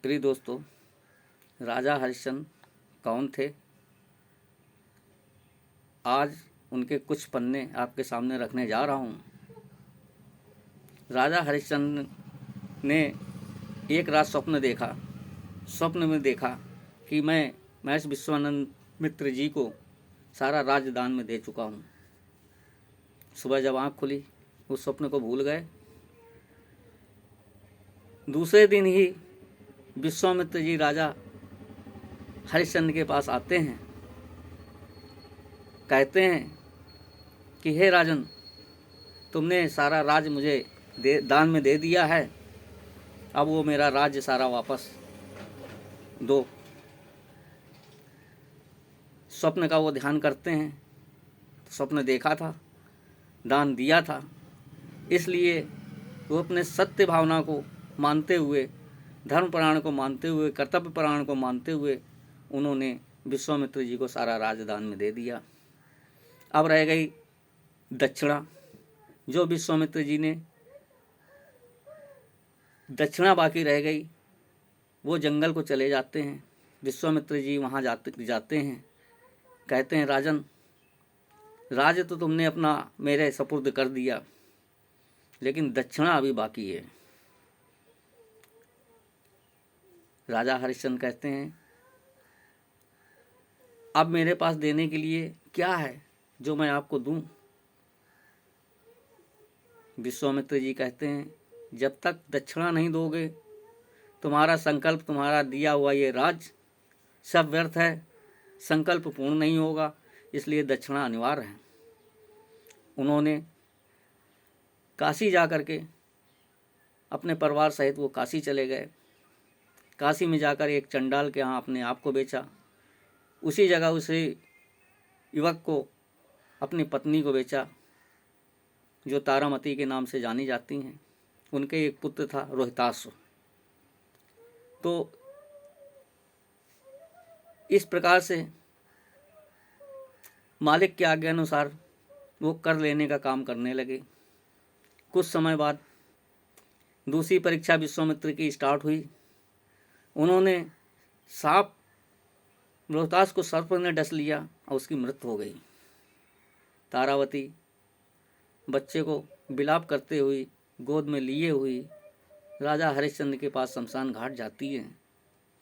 प्रिय दोस्तों, राजा हरिश्चंद्र कौन थे? आज उनके कुछ पन्ने आपके सामने रखने जा रहा हूँ। राजा हरिश्चंद्र ने एक रात स्वप्न देखा। स्वप्न में देखा कि मैं महर्षि विश्वानंद मित्र जी को सारा राजदान में दे चुका हूँ। सुबह जब आँख खुली, उस स्वप्न को भूल गए। दूसरे दिन ही विश्वामित्र जी राजा हरिश्चंद्र के पास आते हैं। कहते हैं कि हे राजन, तुमने सारा राज्य मुझे दान में दे दिया है, अब वो मेरा राज्य सारा वापस दो। स्वप्न का वो ध्यान करते हैं, तो स्वप्न देखा था, दान दिया था, इसलिए वो अपने सत्य भावना को मानते हुए, धर्म प्राण को मानते हुए, कर्तव्य प्राण को मानते हुए उन्होंने विश्वामित्र जी को सारा राजदान में दे दिया। अब रह गई दक्षिणा, जो विश्वामित्र जी ने दक्षिणा बाकी रह गई। वो जंगल को चले जाते हैं। विश्वामित्र जी वहाँ जाते हैं। कहते हैं, राजन, राज्य तो तुमने अपना मेरे सपुर्द कर दिया, लेकिन दक्षिणा अभी बाकी है। राजा हरिश्चंद्र कहते हैं, अब मेरे पास देने के लिए क्या है जो मैं आपको दूं? विश्वामित्र जी कहते हैं, जब तक दक्षिणा नहीं दोगे, तुम्हारा संकल्प, तुम्हारा दिया हुआ ये राज सब व्यर्थ है, संकल्प पूर्ण नहीं होगा, इसलिए दक्षिणा अनिवार्य है। उन्होंने काशी जा कर के अपने परिवार सहित वो काशी चले गए। काशी में जाकर एक चंडाल के यहाँ अपने आप को बेचा। उसी जगह उसे युवक को, अपनी पत्नी को बेचा, जो तारामती के नाम से जानी जाती हैं। उनके एक पुत्र था रोहितासु। तो इस प्रकार से मालिक की आज्ञा अनुसार वो कर लेने का काम करने लगे। कुछ समय बाद दूसरी परीक्षा विश्वामित्र की स्टार्ट हुई। उन्होंने सांप रोहतास को सर्प ने डस लिया और उसकी मृत्यु हो गई। तारावती बच्चे को विलाप करते हुई गोद में लिए हुई राजा हरिश्चंद्र के पास शमशान घाट जाती है।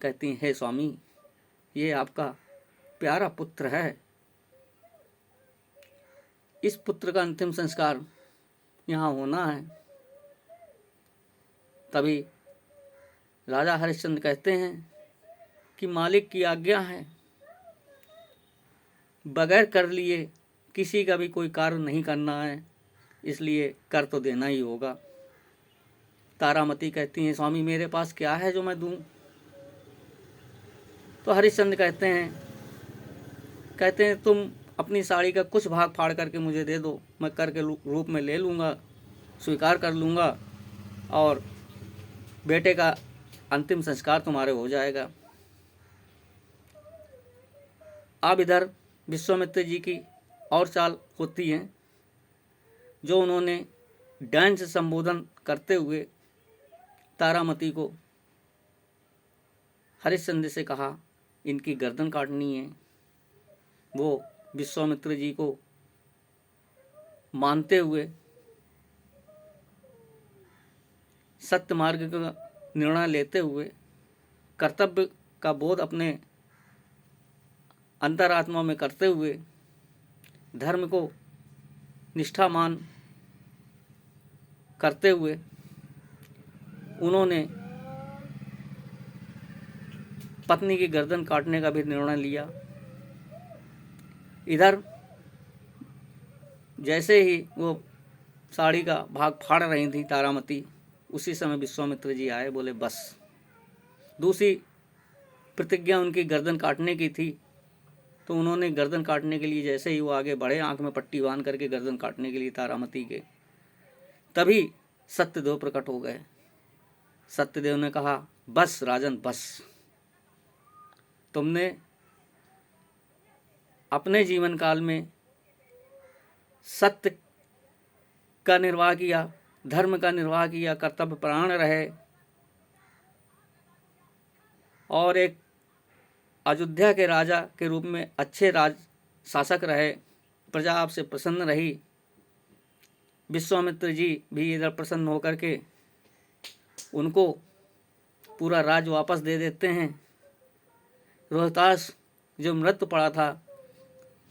कहती हैं, हे स्वामी, ये आपका प्यारा पुत्र है, इस पुत्र का अंतिम संस्कार यहाँ होना है। तभी राजा हरिश्चंद्र कहते हैं कि मालिक की आज्ञा है, बगैर कर लिए किसी का भी कोई कार्य नहीं करना है, इसलिए कर तो देना ही होगा। तारामती कहती हैं, स्वामी, मेरे पास क्या है जो मैं दूं? तो हरिश्चंद्र कहते हैं तुम अपनी साड़ी का कुछ भाग फाड़ करके मुझे दे दो, मैं कर के रूप में ले लूँगा, स्वीकार कर लूँगा और बेटे का अंतिम संस्कार तुम्हारे हो जाएगा। अब इधर विश्वामित्र जी की और चाल होती है, जो उन्होंने डायन से संबोधन करते हुए तारामती को हरिश्चंद्र से कहा, इनकी गर्दन काटनी है। वो विश्वामित्र जी को मानते हुए सत्य मार्ग का निर्णय लेते हुए, कर्तव्य का बोध अपने अंतरात्मा में करते हुए, धर्म को निष्ठामान करते हुए उन्होंने पत्नी की गर्दन काटने का भी निर्णय लिया। इधर जैसे ही वो साड़ी का भाग फाड़ रही थी तारामती, उसी समय विश्वामित्र जी आए। बोले, बस। दूसरी प्रतिज्ञा उनकी गर्दन काटने की थी, तो उन्होंने गर्दन काटने के लिए जैसे ही वो आगे बढ़े, आंख में पट्टी बांध करके गर्दन काटने के लिए तारामती के, तभी सत्यदेव प्रकट हो गए। सत्यदेव ने कहा, बस राजन, बस। तुमने अपने जीवन काल में सत्य का निर्वाह किया, धर्म का निर्वाह किया, कर्तव्य प्राण रहे, और एक अयोध्या के राजा के रूप में अच्छे राज शासक रहे, प्रजा आपसे प्रसन्न रही। विश्वामित्र जी भी इधर प्रसन्न होकर के उनको पूरा राज वापस दे देते हैं। रोहतास जो मृत्यु पड़ा था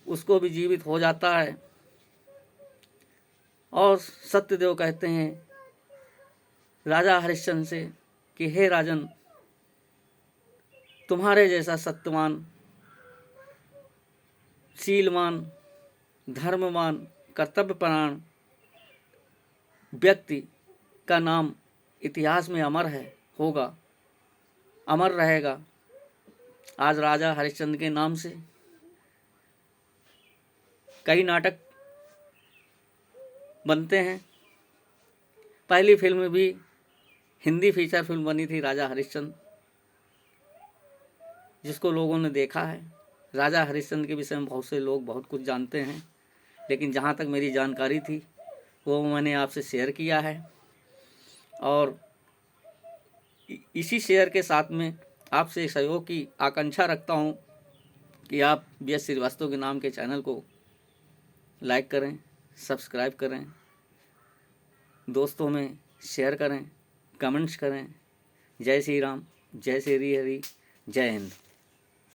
उसको भी जीवित हो जाता है। और सत्यदेव कहते हैं राजा हरिश्चंद्र से कि हे राजन, तुम्हारे जैसा सत्यवान, शीलवान, धर्मवान, कर्तव्यपरायण व्यक्ति का नाम इतिहास में अमर है, होगा, अमर रहेगा। आज राजा हरिश्चंद्र के नाम से कई नाटक बनते हैं। पहली फिल्म भी हिंदी फीचर फिल्म बनी थी राजा हरिश्चंद्र, जिसको लोगों ने देखा है। राजा हरिश्चंद्र के विषय में बहुत से लोग बहुत कुछ जानते हैं, लेकिन जहाँ तक मेरी जानकारी थी वो मैंने आपसे शेयर किया है। और इसी शेयर के साथ में आपसे सहयोग की आकांक्षा रखता हूँ कि आप BS श्रीवास्तव के नाम के चैनल को लाइक करें, सब्सक्राइब करें, दोस्तों में शेयर करें, कमेंट्स करें। जय श्री राम, जय श्री हरि, जय हिंद।